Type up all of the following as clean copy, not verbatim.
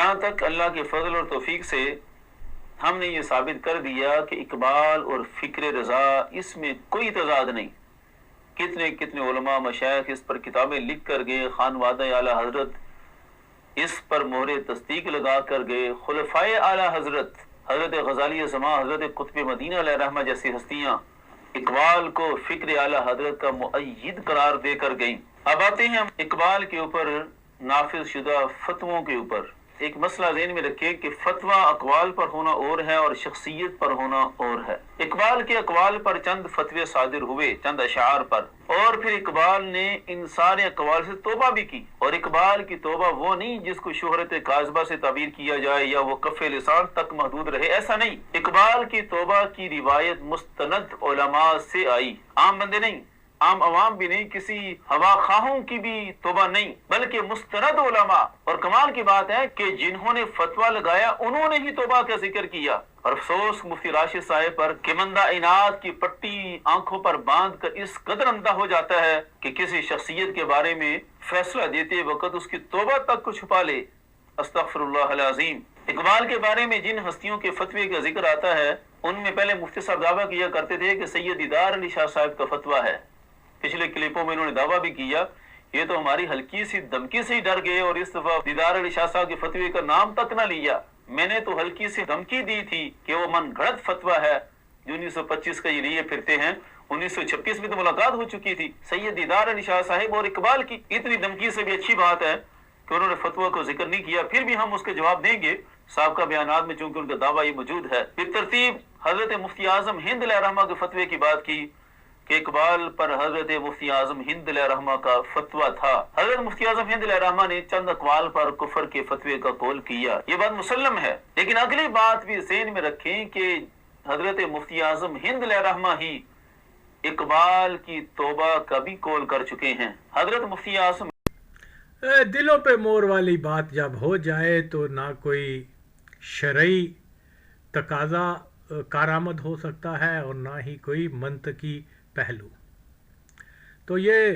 یہاں تک اللہ کے فضل اور توفیق سے ہم نے یہ ثابت کر دیا کہ اقبال اور فکر رضا اس میں کوئی تضاد نہیں. کتنے کتنے علماء مشائخ اس پر کتابیں لکھ کر گئے، خانوادہ اعلیٰ حضرت اس پر مہر تصدیق لگا کر گئے، خلفائے اعلیٰ حضرت حضرت غزالی زماں، حضرت قطب مدینہ علیہ رحمہ جیسی ہستیاں اقبال کو فکر اعلیٰ حضرت کا مؤید قرار دے کر گئیں. اب آتے ہیں اقبال کے اوپر نافذ شدہ فتووں کے اوپر. ایک مسئلہ ذہن میں رکھے کہ فتویٰ اقوال پر ہونا اور ہے اور شخصیت پر ہونا اور ہے. اقبال کے اقوال پر چند فتوے صادر ہوئے، چند اشعار پر، اور پھر اقبال نے ان سارے اقوال سے توبہ بھی کی. اور اقبال کی توبہ وہ نہیں جس کو شہرت کاذبہ سے تعبیر کیا جائے یا وہ کف لسان تک محدود رہے، ایسا نہیں. اقبال کی توبہ کی روایت مستند علماء سے آئی، عام بندے نہیں، عام عوام بھی نہیں، کسی ہوا خواہوں کی بھی توبہ نہیں، بلکہ مستند علماء. اور کمال کی بات ہے کہ جنہوں نے فتویٰ لگایا انہوں نے ہی توبہ کا ذکر کیا. اور افسوس مفتی راشد صاحب پر کہ مندہ عناد کی پٹی آنکھوں پر باندھ کر اس قدر اندھا ہو جاتا ہے کہ کسی شخصیت کے بارے میں فیصلہ دیتے وقت اس کی توبہ تک کو چھپا لے. استغفر اللہ العظیم. اقبال کے بارے میں جن ہستیوں کے فتوے کا ذکر آتا ہے ان میں پہلے مفتی صاحب دعویٰ کیا کرتے تھے کہ سید دیدار علی شاہ صاحب کا فتویٰ ہے. پچھلے کلپوں میں انہوں نے دعویٰ بھی کیا یہ تو ہماری ہلکی سی دھمکی سے ہی ڈر گئے اور اس دفعہ دیدار علی شاہ صاحب کے فتوے کا نام تک نہ لیا. میں نے تو ہلکی سی دھمکی دی تھی کہ وہ من گھڑت فتویٰ ہے جو 1925 کا یہ لیے پھرتے ہیں. 1926 میں تو ملاقات ہو چکی تھی سید دیدار علی شاہ صاحب اور اقبال کی. اتنی دھمکی سے بھی اچھی بات ہے کہ انہوں نے فتویٰ کو ذکر نہیں کیا. پھر بھی ہم اس کے جواب دیں گے سابقہ بیانات میں چونکہ ان کا دعویٰ یہ موجود ہے. بالترتیب حضرت مفتی اعظم ہند علیہ رحمہ کے فتوے کی بات کی کہ اقبال پر حضرت مفتی اعظم ہند علیہ رحمہ کا فتویٰ تھا. حضرت مفتی اعظم ہند علیہ رحمہ نے چند اقوال پر کفر کے فتوے کا قول کیا، یہ بات مسلم ہے. لیکن اگلی بات بھی ذہن میں رکھیں کہ حضرت مفتی اعظم ہند علیہ رحمہ ہی اقبال کی توبہ کا بھی قول کر چکے ہیں. حضرت مفتی اعظم دلوں پہ مور والی بات جب ہو جائے تو نہ کوئی شرعی تقاضا کارآمد ہو سکتا ہے اور نہ ہی کوئی منطقی پہلو. تو یہ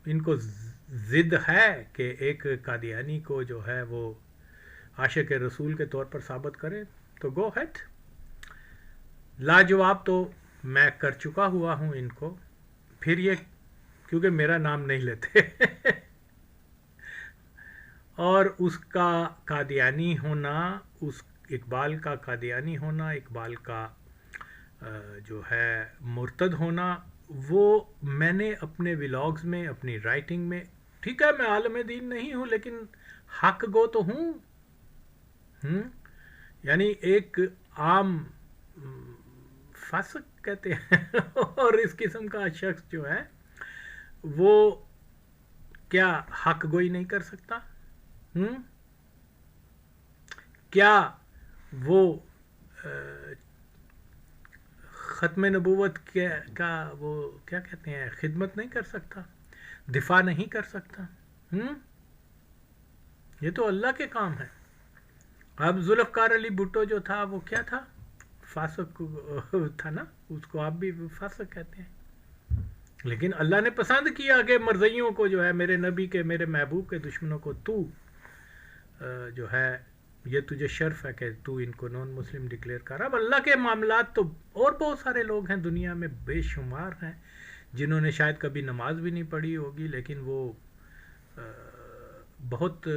ان کو ضد ہے کہ ایک قادیانی کو جو ہے وہ عاشق رسول کے طور پر ثابت کرے تو گو ہیڈ. لاجواب تو میں کر چکا ہوا ہوں ان کو. پھر یہ کیونکہ میرا نام نہیں لیتے اور اس کا قادیانی ہونا، اس اقبال کا قادیانی ہونا، اقبال کا جو ہے مرتد ہونا، وہ میں نے اپنے ولاگز میں، اپنی رائٹنگ میں، ٹھیک ہے میں عالم دین نہیں ہوں لیکن حق گو تو ہوں. یعنی ایک عام فاسق کہتے ہیں اور اس قسم کا شخص جو ہے وہ کیا حق گوئی نہیں کر سکتا؟ کیا وہ ختم نبوت کا وہ کیا کہتے ہیں خدمت نہیں کر سکتا، دفاع نہیں کر سکتا؟ یہ تو اللہ کے کام ہے. اب ذوالفقار علی بھٹو جو تھا وہ کیا تھا؟ فاسق تھا نا، اس کو آپ بھی فاسق کہتے ہیں. لیکن اللہ نے پسند کیا کہ مرزیوں کو جو ہے میرے نبی کے، میرے محبوب کے دشمنوں کو تو جو ہے یہ تجھے شرف ہے کہ تو ان کو نان مسلم ڈکلیئر کر. اب اللہ کے معاملات تو اور بہت سارے لوگ ہیں دنیا میں، بے شمار ہیں جنہوں نے شاید کبھی نماز بھی نہیں پڑھی ہوگی لیکن وہ بہت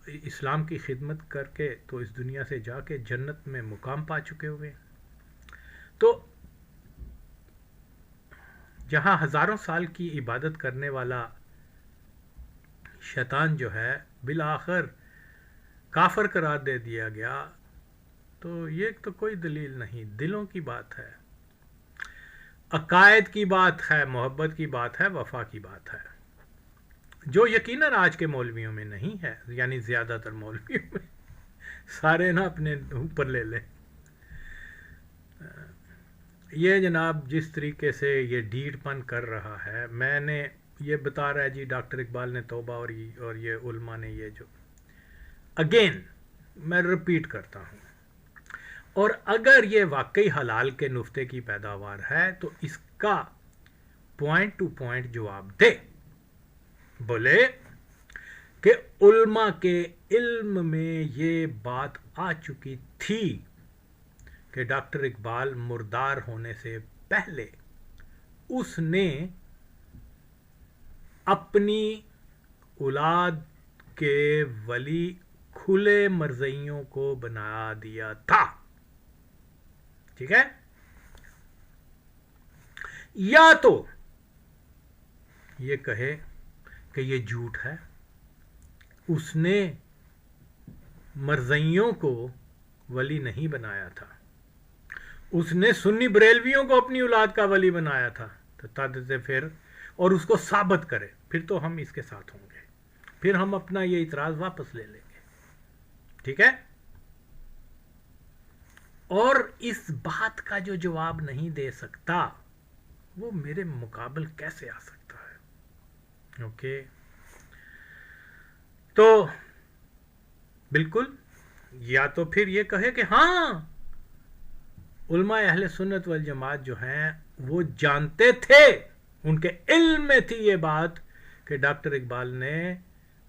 اسلام کی خدمت کر کے تو اس دنیا سے جا کے جنت میں مقام پا چکے ہوئے. تو جہاں ہزاروں سال کی عبادت کرنے والا شیطان جو ہے بالآخر کافر قرار دے دیا گیا تو یہ تو کوئی دلیل نہیں، دلوں کی بات ہے، عقائد کی بات ہے، محبت کی بات ہے، وفا کی بات ہے، جو یقیناً آج کے مولویوں میں نہیں ہے. یعنی زیادہ تر مولویوں میں، سارے نا اپنے اوپر لے لیں. یہ جناب جس طریقے سے یہ ڈیڑھ پن کر رہا ہے، میں نے یہ بتا رہا ہے جی ڈاکٹر اقبال نے توبہ اور یہ علماء نے یہ جو اگین میں رپیٹ کرتا ہوں. اور اگر یہ واقعی حلال کے نفتے کی پیداوار ہے تو اس کا پوائنٹ ٹو پوائنٹ جواب دے. بولے کہ علماء کے علم میں یہ بات آ چکی تھی کہ ڈاکٹر اقبال مردار ہونے سے پہلے اس نے اپنی اولاد کے ولی کھلے مرزئیوں کو بنا دیا تھا. ٹھیک ہے؟ یا تو یہ کہے کہ یہ جھوٹ ہے، اس نے مرزئیوں کو ولی نہیں بنایا تھا، اس نے سنی بریلویوں کو اپنی اولاد کا ولی بنایا تھا، تو تد سے پھر اور اس کو ثابت کرے، پھر تو ہم اس کے ساتھ ہوں گے، پھر ہم اپنا یہ اعتراض واپس لے لیں گے. ٹھیک ہے؟ اور اس بات کا جو جواب نہیں دے سکتا وہ میرے مقابل کیسے آ سکتا ہے؟ اوکے، تو بالکل، یا تو پھر یہ کہے کہ ہاں علماء اہل سنت والجماعت جو ہیں وہ جانتے تھے، ان کے علم میں تھی یہ بات کہ ڈاکٹر اقبال نے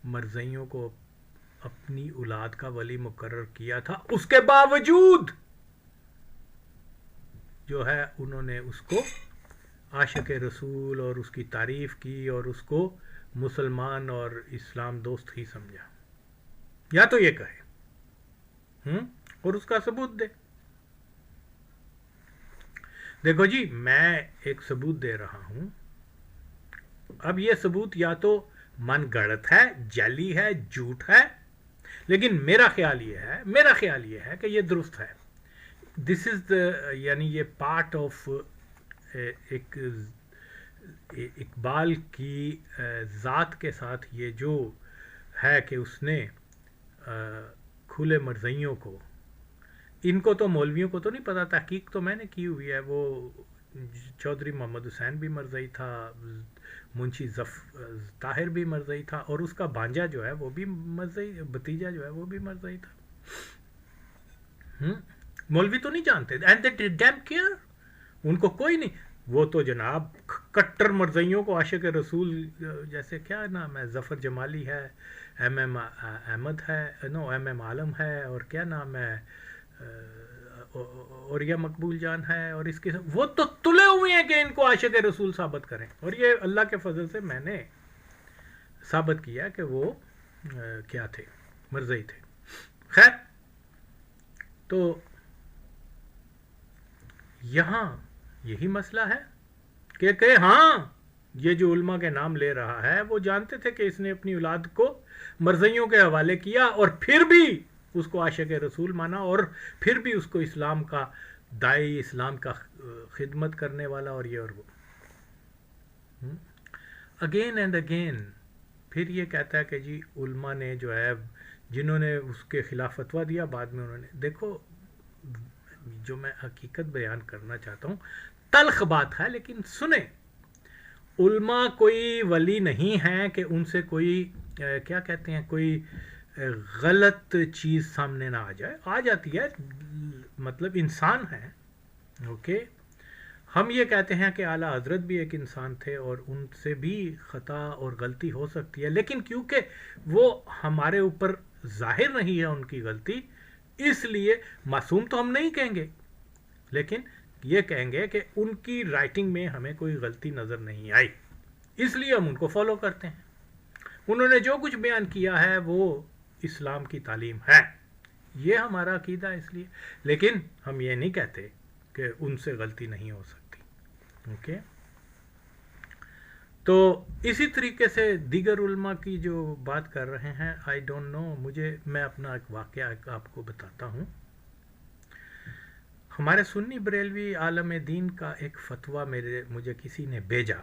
مرزئیوں کو اپنی اولاد کا ولی مقرر کیا تھا، اس کے باوجود جو ہے انہوں نے اس کو عاشق رسول اور اس کی تعریف کی اور اس کو مسلمان اور اسلام دوست ہی سمجھا. یا تو یہ کہے اور اس کا ثبوت دے. دیکھو جی، میں ایک ثبوت دے رہا ہوں. اب یہ ثبوت یا تو من گڑت ہے، جعلی ہے، جھوٹ ہے، لیکن میرا خیال یہ ہے کہ یہ درست ہے. دس از یعنی یہ پارٹ آف ایک اقبال کی ذات کے ساتھ یہ جو ہے کہ اس نے کھلے مرزئیوں کو، ان کو تو مولویوں کو تو نہیں پتا، تحقیق تو میں نے کی ہوئی ہے. وہ چودھری محمد حسین بھی مرزئی تھا، منشی طاہر بھی مرزئی تھا، اور اس کا بھانجا جو ہے وہ بھی مرزئی، بھتیجا جو ہے وہ بھی مرزئی تھا. مولوی تو نہیں جانتے، اینڈ دے ڈیم کیئر، ان کو کوئی نہیں. وہ تو جناب کٹر مرزئیوں کو عاشق رسول، جیسے کیا نام ہے، ظفر جمالی ہے، ایم ایم احمد ہے، نو ایم ایم عالم ہے، اور کیا نام ہے، اور یہ مقبول جان ہے، اور اس کے وہ تو تلے ہوئے ہیں کہ ان کو عاشق رسول ثابت کریں، اور یہ اللہ کے فضل سے میں نے ثابت کیا کہ وہ کیا تھے، مرزئی تھے. خیر، تو یہاں یہی مسئلہ ہے کہ ہاں یہ جو علماء کے نام لے رہا ہے وہ جانتے تھے کہ اس نے اپنی اولاد کو مرزئیوں کے حوالے کیا، اور پھر بھی اس کو عاشق رسول مانا، اور پھر بھی اس کو اسلام کا داعی، اسلام کا خدمت کرنے والا، اور یہ اور وہ. اگین اینڈ اگین پھر یہ کہتا ہے کہ جی علماء نے جو ہے، جنہوں نے اس کے خلاف فتویٰ دیا، بعد میں انہوں نے، دیکھو جو میں حقیقت بیان کرنا چاہتا ہوں، تلخ بات ہے لیکن سنیں، علماء کوئی ولی نہیں ہیں کہ ان سے کوئی کیا کہتے ہیں، کوئی غلط چیز سامنے نہ آ جائے، آ جاتی ہے، مطلب انسان ہے. اوکے، ہم یہ کہتے ہیں کہ اعلیٰ حضرت بھی ایک انسان تھے اور ان سے بھی خطا اور غلطی ہو سکتی ہے، لیکن کیونکہ وہ ہمارے اوپر ظاہر نہیں ہے ان کی غلطی، اس لیے معصوم تو ہم نہیں کہیں گے، لیکن یہ کہیں گے کہ ان کی رائٹنگ میں ہمیں کوئی غلطی نظر نہیں آئی، اس لیے ہم ان کو فالو کرتے ہیں. انہوں نے جو کچھ بیان کیا ہے وہ اسلام کی تعلیم ہے، یہ ہمارا عقیدہ ہے، اس لیے. لیکن ہم یہ نہیں کہتے کہ ان سے غلطی نہیں ہو سکتی. اوکے، تو اسی طریقے سے دیگر علماء کی جو بات کر رہے ہیں، آئی ڈونٹ نو، میں اپنا ایک واقعہ آپ کو بتاتا ہوں. ہمارے سنی بریلوی عالم دین کا ایک فتویٰ مجھے کسی نے بھیجا،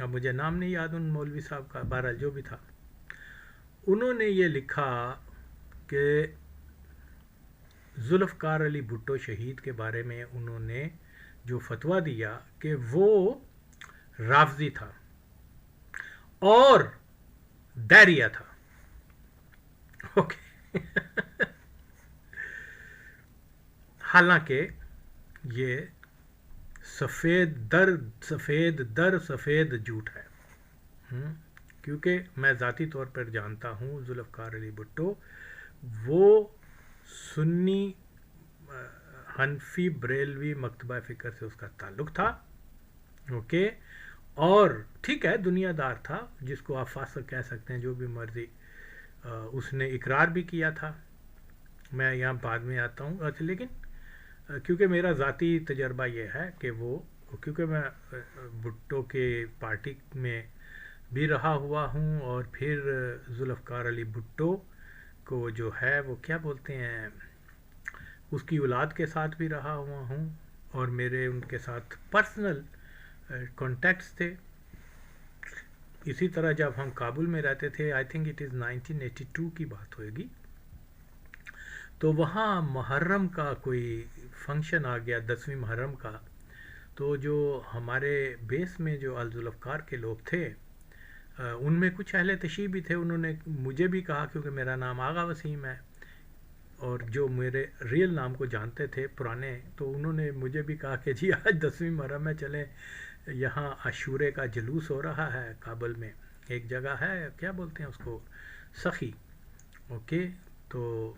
اب مجھے نام نہیں یاد ان مولوی صاحب کا، بہرحال جو بھی تھا، انہوں نے یہ لکھا کہ ذوالفقار علی بھٹو شہید کے بارے میں انہوں نے جو فتویٰ دیا کہ وہ رافضی تھا اور دائریہ تھا. اوکے حالانکہ یہ سفید در سفید جھوٹ ہے. کیونکہ میں ذاتی طور پر جانتا ہوں ذوالفقار علی بھٹو وہ سنی حنفی بریلوی مکتبہ فکر سے اس کا تعلق تھا، اوکے، اور ٹھیک ہے دنیا دار تھا، جس کو آپ فاسق کہہ سکتے ہیں، جو بھی مرضی، اس نے اقرار بھی کیا تھا، میں یہاں بعد میں آتا ہوں، لیکن کیونکہ میرا ذاتی تجربہ یہ ہے کہ وہ، کیونکہ میں بھٹو کے پارٹی میں بھی رہا ہوا ہوں، اور پھر ذوالفقار علی بھٹو کو جو ہے وہ کیا بولتے ہیں، اس کی اولاد کے ساتھ بھی رہا ہوا ہوں، اور میرے ان کے ساتھ پرسنل کانٹیکٹس تھے۔ اسی طرح جب ہم کابل میں رہتے تھے، آئی تھنک اٹ از 1982 کی بات ہوئے گی، تو وہاں محرم کا کوئی فنکشن آ گیا، 10ویں محرم کا، تو جو ہمارے بیس میں جو الذوالفقار کے لوگ تھے، ان میں کچھ اہل تشیع بھی تھے، انہوں نے مجھے بھی کہا، کیونکہ میرا نام آغا وسیم ہے، اور جو میرے ریئل نام کو جانتے تھے پرانے، تو انہوں نے مجھے بھی کہا کہ جی آج 10ویں محرم میں چلیں، یہاں عاشورے کا جلوس ہو رہا ہے کابل میں، ایک جگہ ہے کیا بولتے ہیں اس کو، سخی، اوکے، تو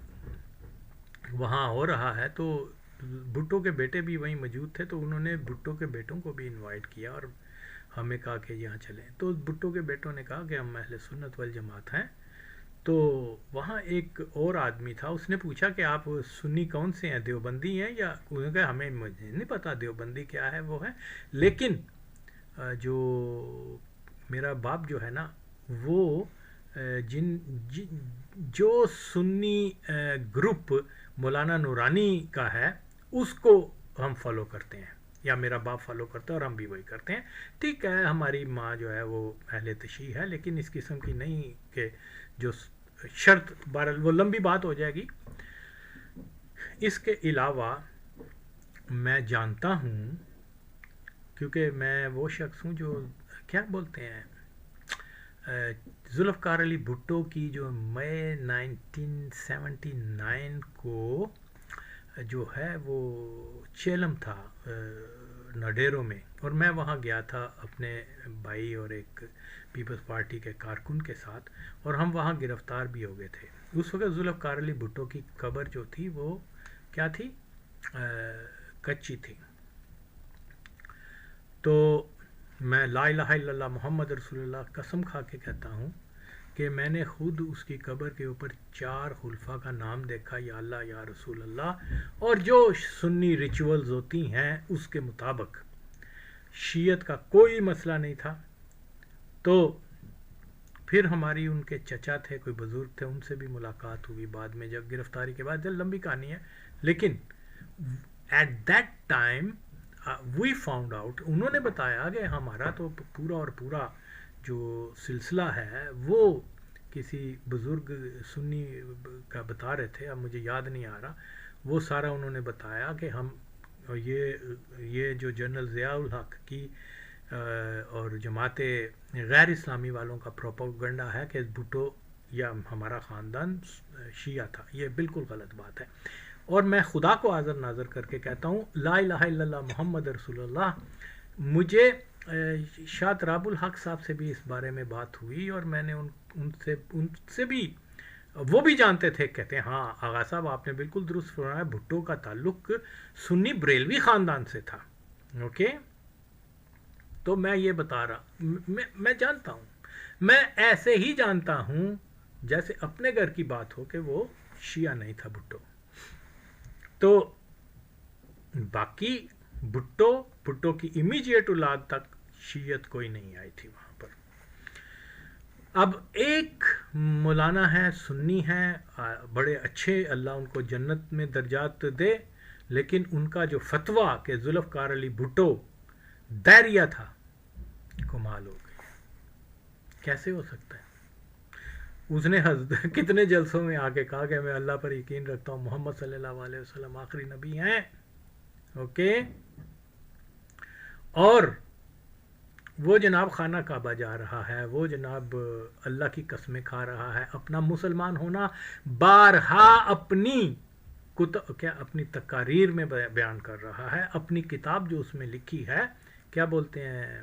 وہاں ہو رہا ہے، تو بھٹو کے بیٹے بھی وہیں موجود تھے، تو انہوں نے بھٹو کے بیٹوں کو بھی انوائٹ کیا اور ہمیں کہا کہ یہاں چلیں، تو بھٹو کے بیٹوں نے کہا کہ ہم اہل سنت والجماعت ہیں، تو وہاں ایک اور آدمی تھا، اس نے پوچھا کہ آپ سنی کون سے ہیں، دیوبندی ہیں یا، انہوں نے کہا ہمیں مجھے نہیں پتا دیوبندی کیا ہے، وہ ہے، لیکن جو میرا باپ جو ہے نا، وہ جو سنی گروپ مولانا نورانی کا ہے، اس کو ہم فالو کرتے ہیں، یا میرا باپ فالو کرتا ہے اور ہم بھی وہی کرتے ہیں، ٹھیک ہے، ہماری ماں جو ہے وہ اہل تشیع ہے، لیکن اس قسم کی نہیں کہ جو شرط، بہرحال وہ لمبی بات ہو جائے گی۔ اس کے علاوہ میں جانتا ہوں، کیونکہ میں وہ شخص ہوں جو کیا بولتے ہیں، ذوالفقار علی بھٹو کی جو مئی 1979 کو جو ہے وہ چیلم تھا نڈیرو میں، اور میں وہاں گیا تھا اپنے بھائی اور ایک پیپلز پارٹی کے کارکن کے ساتھ، اور ہم وہاں گرفتار بھی ہو گئے تھے۔ اس وقت ذوالفقار علی بھٹو کی قبر جو تھی وہ کیا تھی، کچی تھی، تو میں لا الہ الا اللہ محمد رسول اللہ قسم کھا کے کہتا ہوں کہ میں نے خود اس کی قبر کے اوپر 4 خلفاء کا نام دیکھا، یا اللہ یا رسول اللہ، اور جو سنی ریچولز ہوتی ہیں اس کے مطابق شیعت کا کوئی مسئلہ نہیں تھا۔ تو پھر ہماری ان کے چچا تھے، کوئی بزرگ تھے، ان سے بھی ملاقات ہوئی بعد میں، جب گرفتاری کے بعد، جب لمبی کہانی ہے، لیکن at that time we found out, انہوں نے بتایا کہ ہمارا تو پورا اور پورا جو سلسلہ ہے وہ کسی بزرگ سنی کا بتا رہے تھے، اب مجھے یاد نہیں آ رہا، وہ سارا انہوں نے بتایا کہ ہم یہ جو جنرل ضیاء الحق کی اور جماعت غیر اسلامی والوں کا پروپیگنڈا ہے کہ بھٹو یا ہمارا خاندان شیعہ تھا، یہ بالکل غلط بات ہے، اور میں خدا کو حاضر ناظر کر کے کہتا ہوں، لا الہ الا اللہ محمد رسول اللہ۔ مجھے شاہ تراب الحق صاحب سے بھی اس بارے میں بات ہوئی، اور میں نے ان سے بھی، وہ بھی جانتے تھے، کہتے ہیں ہاں آغا صاحب آپ نے بالکل درست فرمایا، بھٹو کا تعلق سنی بریلوی خاندان سے تھا، اوکے، تو میں یہ بتا رہا، میں جانتا ہوں، میں ایسے ہی جانتا ہوں جیسے اپنے گھر کی بات ہو کہ وہ شیعہ نہیں تھا بھٹو، تو باقی بھٹو کی امیجیٹ اولاد تک شیعت کوئی نہیں آئی تھی وہاں پر۔ اب ایک مولانا ہے، سنی ہیں، بڑے اچھے، اللہ ان کو جنت میں درجات دے، لیکن ان کا جو فتویٰ کہ ذوالفقار علی بھٹو دہریہ تھا، کمال ہو گئی، کیسے ہو سکتا ہے؟ اس نے کتنے جلسوں میں آ کے کہا کہ میں اللہ پر یقین رکھتا ہوں، محمد صلی اللہ علیہ وسلم آخری نبی ہیں، اوکے، اور وہ جناب خانہ کعبہ جا رہا ہے، وہ جناب اللہ کی قسمیں کھا رہا ہے، اپنا مسلمان ہونا بارہا اپنی تقاریر میں بیان کر رہا ہے، اپنی کتاب جو اس میں لکھی ہے، کیا بولتے ہیں،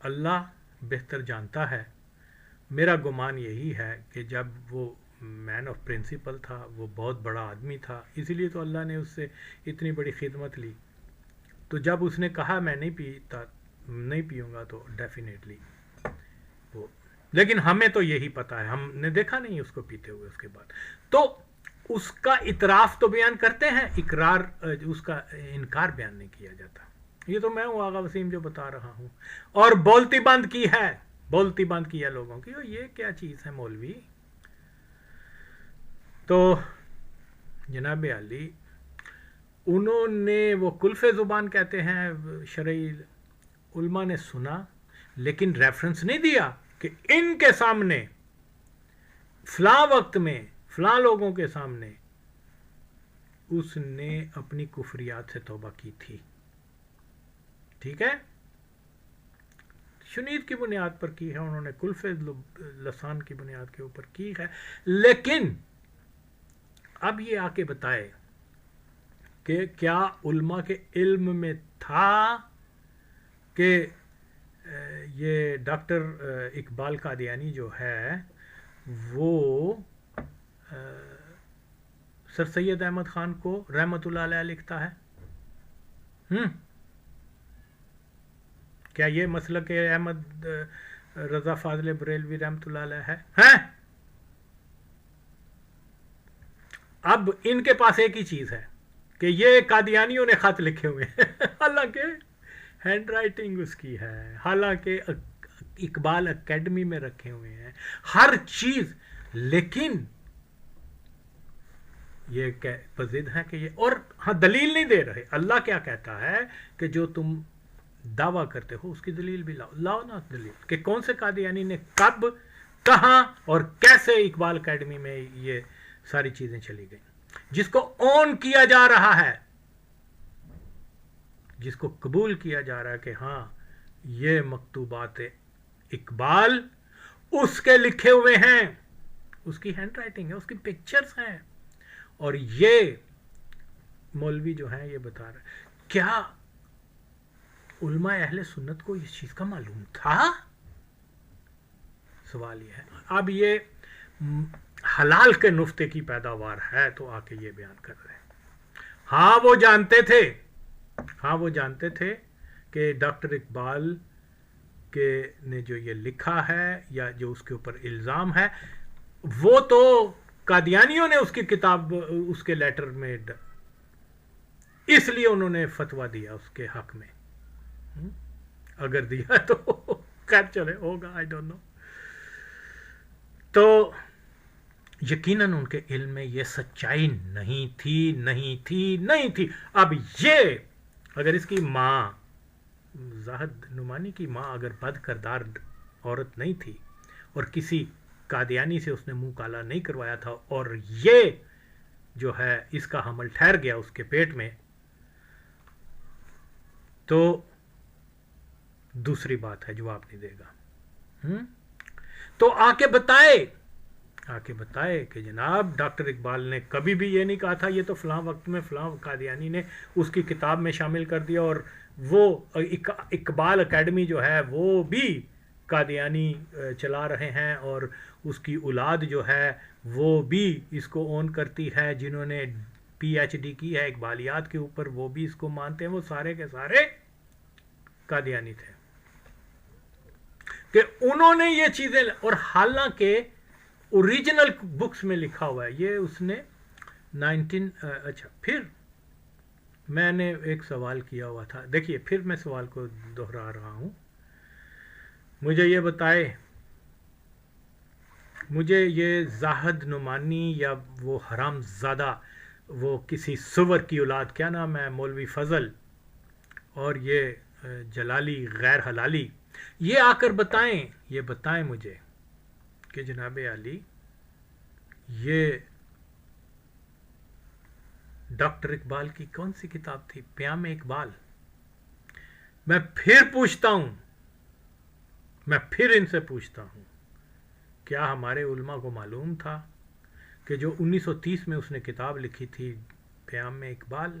اللہ بہتر جانتا ہے. میرا گمان یہی ہے کہ جب وہ مین آف پرنسپل تھا، وہ بہت بڑا آدمی تھا، اسی لیے تو اللہ نے اس سے اتنی بڑی خدمت لی. تو جب اس نے کہا میں نہیں پیوں گا تو ڈیفینیٹلی وہ، لیکن ہمیں تو یہی پتہ ہے، ہم نے دیکھا نہیں اس کو پیتے ہوئے. اس کے بعد تو اس کا اعتراف تو بیان کرتے ہیں، اقرار اس کا انکار بیان نہیں کیا جاتا. یہ تو میں ہوں آغا وسیم جو بتا رہا ہوں. اور بولتی بند کی ہے، بولتی بند کیا لوگوں کی. یہ کیا چیز ہے مولوی؟ تو جناب علی انہوں نے وہ کلف زبان کہتے ہیں شرعی علماء نے سنا، لیکن ریفرنس نہیں دیا کہ ان کے سامنے فلاں وقت میں فلاں لوگوں کے سامنے اس نے اپنی کفریات سے توبہ کی تھی. ٹھیک ہے، شنید کی بنیاد پر کی ہے انہوں نے، کلف لسان کی بنیاد کے اوپر کی ہے. لیکن اب یہ آ کے بتائے کہ کیا علماء کے علم میں تھا کہ یہ ڈاکٹر اقبال قادیانی جو ہے وہ سر سید احمد خان کو رحمت اللہ علیہ لکھتا ہے؟ کیا یہ مسلک احمد رضا فاضل بریلوی رحمت اللہ علیہ ہے؟ اب ان کے پاس ایک ہی چیز ہے کہ یہ قادیانیوں نے خط لکھے ہوئے ہیں، حالانکہ ہینڈ رائٹنگ اس کی ہے، حالانکہ اقبال اکیڈمی میں رکھے ہوئے ہیں ہر چیز، لیکن یہ پذید ہے کہ یہ، اور ہاں دلیل نہیں دے رہے. اللہ کیا کہتا ہے کہ جو تم دعویٰ کرتے ہو اس کی دلیل بھی لاؤ نا دلیل، کہ کون سے قادیانی نے کب کہاں اور کیسے اقبال اکیڈمی میں یہ ساری چیزیں چلی گئیں، جس کو اون کیا جا رہا ہے، جس کو قبول کیا جا رہا ہے کہ ہاں یہ مکتوبات اقبال اس کے لکھے ہوئے ہیں، اس کی ہینڈ رائٹنگ ہے، اس کی پکچرز ہیں. اور یہ مولوی جو ہیں یہ بتا رہے ہیں. کیا علماء اہل سنت کو اس چیز کا معلوم تھا؟ سوال یہ ہے. اب یہ حلال کے نفتے کی پیداوار ہے تو آ کے یہ بیان کر رہے ہیں. ہاں وہ جانتے تھے کہ ڈاکٹر اقبال کے نے جو یہ لکھا ہے یا جو اس کے اوپر الزام ہے، وہ تو قادیانیوں نے اس کی کتاب اس کے لیٹر میں، اس لیے انہوں نے فتویٰ دیا اس کے حق میں. اگر دیا تو خیر چلے، ہوگا، آئی ڈونٹ نو. تو یقیناً ان کے علم میں یہ سچائی نہیں تھی. اب یہ اگر اس کی ماں زاہد نعمانی کی ماں اگر بد کردار عورت نہیں تھی اور کسی قادیانی سے اس نے منہ کالا نہیں کروایا تھا، اور یہ جو ہے اس کا حمل ٹھہر گیا اس کے پیٹ میں، تو دوسری بات ہے، جواب نہیں دے گا. تو آ کے بتائے کہ جناب ڈاکٹر اقبال نے کبھی بھی یہ نہیں کہا تھا یہ تو فلاں وقت میں فلاں قادیانی نے اس کی کتاب میں شامل کر دیا، اور وہ اقبال اکیڈمی جو ہے وہ بھی قادیانی چلا رہے ہیں، اور اس کی اولاد جو ہے وہ بھی اس کو اون کرتی ہے، جنہوں نے پی ایچ ڈی کی ہے اقبالیات کے اوپر وہ بھی اس کو مانتے ہیں، وہ سارے کے سارے قادیانی تھے. کہ انہوں نے یہ چیزیں، اور حالانکہ اوریجنل بکس میں لکھا ہوا ہے یہ اس نے اچھا. پھر میں نے ایک سوال کیا ہوا تھا، دیکھیے پھر میں سوال کو دہرا رہا ہوں. مجھے یہ بتائے، مجھے یہ زاہد نعمانی یا وہ حرام زادہ وہ کسی سور کی اولاد، کیا نام ہے، مولوی فضل، اور یہ جلالی غیر حلالی، یہ آ کر بتائیں مجھے کہ جناب علی یہ ڈاکٹر اقبال کی کون سی کتاب تھی، پیام اقبال. میں پھر ان سے پوچھتا ہوں کیا ہمارے علماء کو معلوم تھا کہ جو 1930 میں اس نے کتاب لکھی تھی پیام اقبال،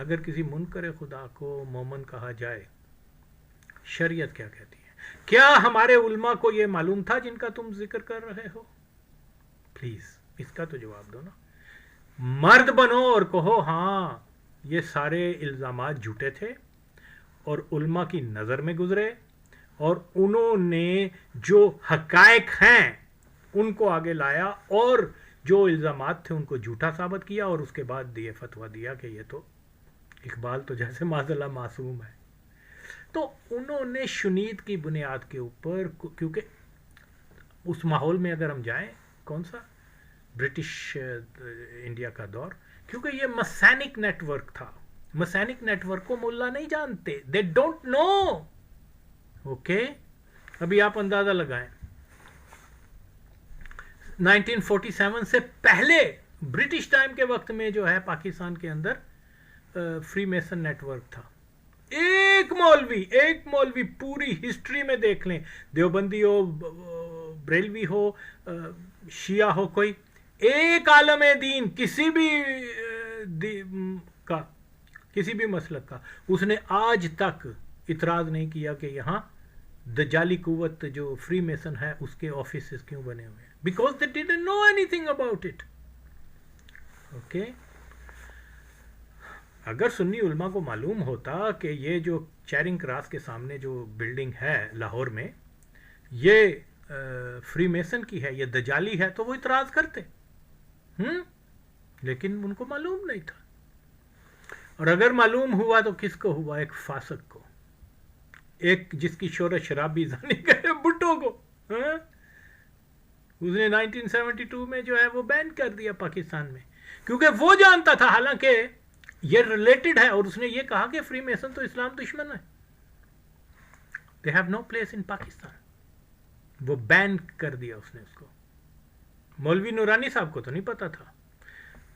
اگر کسی منکر خدا کو مومن کہا جائے، شریعت کیا کہتی ہے؟ کیا ہمارے علماء کو یہ معلوم تھا جن کا تم ذکر کر رہے ہو؟ پلیز اس کا تو جواب دو نا. مرد بنو اور کہو ہاں یہ سارے الزامات جھوٹے تھے اور علماء کی نظر میں گزرے اور انہوں نے جو حقائق ہیں ان کو آگے لایا اور جو الزامات تھے ان کو جھوٹا ثابت کیا اور اس کے بعد یہ فتویٰ دیا کہ یہ تو اقبال تو جیسے معاذ اللہ معصوم ہے. تو انہوں نے شنید کی بنیاد کے اوپر، کیونکہ اس ماحول میں اگر ہم جائیں، کون سا برٹش انڈیا کا دور، کیونکہ یہ مسینک نیٹ ورک تھا. مسینک نیٹ ورک کو ملا نہیں جانتے، دے ڈونٹ نو. اوکے، ابھی آپ اندازہ لگائیں 1947 سے پہلے برٹش ٹائم کے وقت میں جو ہے پاکستان کے اندر فری میسن نیٹ ورک تھا. ایک مولوی پوری ہسٹری میں دیکھ لیں، دیوبندی ہو، بریلوی ہو، شیعہ ہو، کوئی ایک عالم دین کسی بھی مسلک کا، اس نے آج تک اعتراض نہیں کیا کہ یہاں دجالی قوت جو فری میسن ہے اس کے آفیسز کیوں بنے ہوئے ہیں. Because they didn't know anything about it. Okay, اگر سنی علماء کو معلوم ہوتا کہ یہ جو چیرنگ کراس کے سامنے جو بلڈنگ ہے لاہور میں یہ فری میسن کی ہے، یہ دجالی ہے، تو وہ اعتراض کرتے. لیکن ان کو معلوم نہیں تھا. اور اگر معلوم ہوا تو کس کو ہوا؟ ایک فاسق کو، ایک جس کی شہرت شرابی زانی کرے، بھٹو کو. اس نے 1972 میں جو ہے وہ بین کر دیا پاکستان میں، کیونکہ وہ جانتا تھا، حالانکہ یہ ریلیٹڈ ہے، اور اس نے یہ کہا کہ فری میسن تو اسلام دشمن ہے، they have no place in Pakistan. وہ بین کر دیا اس نے اس کو. مولوی نورانی صاحب کو تو نہیں پتا تھا،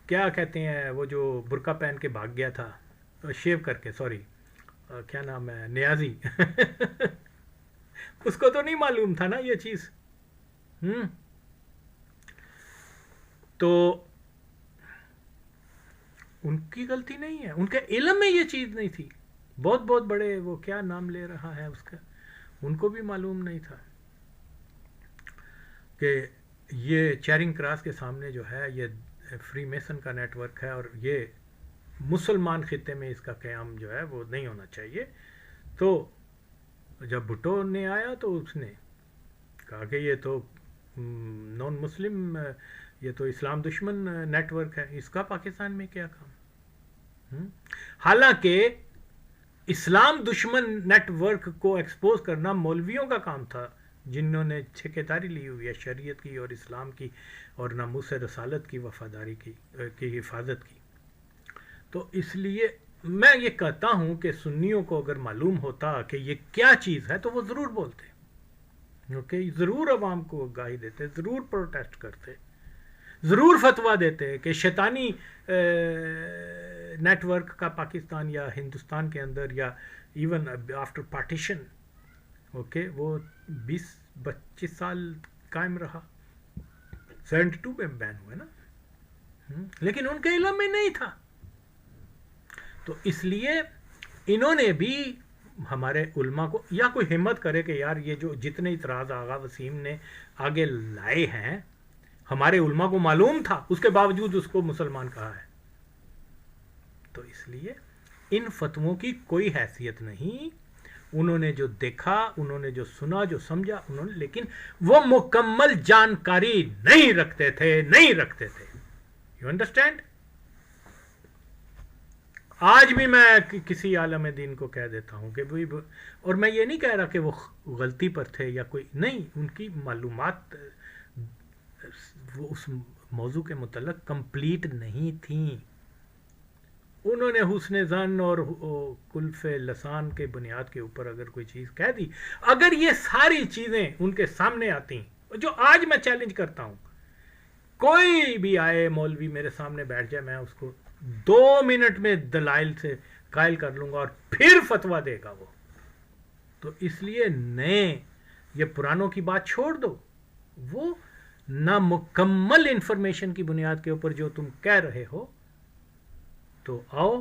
کیا کہتے ہیں وہ جو برقع پہن کے بھاگ گیا تھا، شیو کر کے، سوری کیا نام ہے، نیازی. اس کو تو نہیں معلوم تھا نا یہ چیز. تو ان کی غلطی نہیں ہے، ان کے علم میں یہ چیز نہیں تھی. بہت بڑے وہ کیا نام لے رہا ہے اس کا، ان کو بھی معلوم نہیں تھا کہ یہ چیرنگ کراس کے سامنے جو ہے یہ فری میسن کا نیٹ ورک ہے اور یہ مسلمان خطے میں اس کا قیام جو ہے وہ نہیں ہونا چاہیے. تو جب بھٹو نے آیا تو اس نے کہا کہ یہ تو نان مسلم، یہ تو اسلام دشمن نیٹ ورک ہے، اس کا پاکستان میں کیا کام. حالانکہ اسلام دشمن نیٹ ورک کو ایکسپوز کرنا مولویوں کا کام تھا، جنہوں نے ٹھیکیداری لی ہوئی ہے شریعت کی اور اسلام کی اور ناموس رسالت کی وفاداری کی حفاظت کی. تو اس لیے میں یہ کہتا ہوں کہ سنیوں کو اگر معلوم ہوتا کہ یہ کیا چیز ہے تو وہ ضرور بولتے، اوکے، ضرور عوام کو آگاہی دیتے، ضرور پروٹیسٹ کرتے، ضرور فتویٰ دیتے کہ شیطانی نیٹ ورک کا پاکستان یا ہندوستان کے اندر یا ایون آفٹر پارٹیشن، اوکے، وہ 20-25 سال قائم رہا، 72 میں بین ہوئے نا، لیکن ان کے علم میں نہیں تھا. تو اس لیے انہوں نے بھی ہمارے علماء کو، یا کوئی ہمت کرے کہ یار یہ جو جتنے اعتراض آغا وسیم نے آگے لائے ہیں ہمارے علماء کو معلوم تھا، اس کے باوجود اس کو مسلمان کہا ہے. تو اس لیے ان فتووں کی کوئی حیثیت نہیں. انہوں نے جو دیکھا، انہوں نے جو سنا، جو سمجھا، انہوں نے، لیکن وہ مکمل جانکاری نہیں رکھتے تھے. You understand? آج بھی میں کسی عالم دین کو کہہ دیتا ہوں کہ اور میں یہ نہیں کہہ رہا کہ وہ غلطی پر تھے یا کوئی نہیں، ان کی معلومات وہ اس موضوع کے متعلق کمپلیٹ نہیں تھیں. انہوں نے حسن ظن اور کلف لسان کے بنیاد کے اوپر اگر کوئی چیز کہہ دی، اگر یہ ساری چیزیں ان کے سامنے آتی، جو آج میں چیلنج کرتا ہوں، کوئی بھی آئے مولوی میرے سامنے بیٹھ جائے، میں اس کو 2 منٹ میں دلائل سے قائل کر لوں گا اور پھر فتویٰ دے گا وہ. تو اس لیے نئے یہ پرانوں کی بات چھوڑ دو، وہ نامکمل انفارمیشن کی بنیاد کے اوپر جو تم کہہ رہے ہو، تو آؤ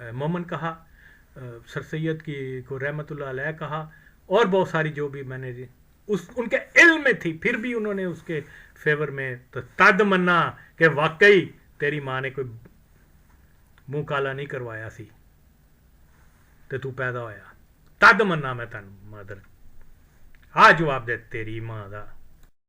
مومن کہا، سر سید کی کو رحمت اللہ علیہ کہا، اور بہت ساری جو بھی میں نے ان کے علم میں تھی، پھر بھی انہوں نے اس کے فیور میں تد منا کہ واقعی تیری ماں نے کوئی منہ کالا نہیں کروایا سی تے تو پیدا ہویا، تد منا میں تن مادر آ جواب دے تیری ماں دا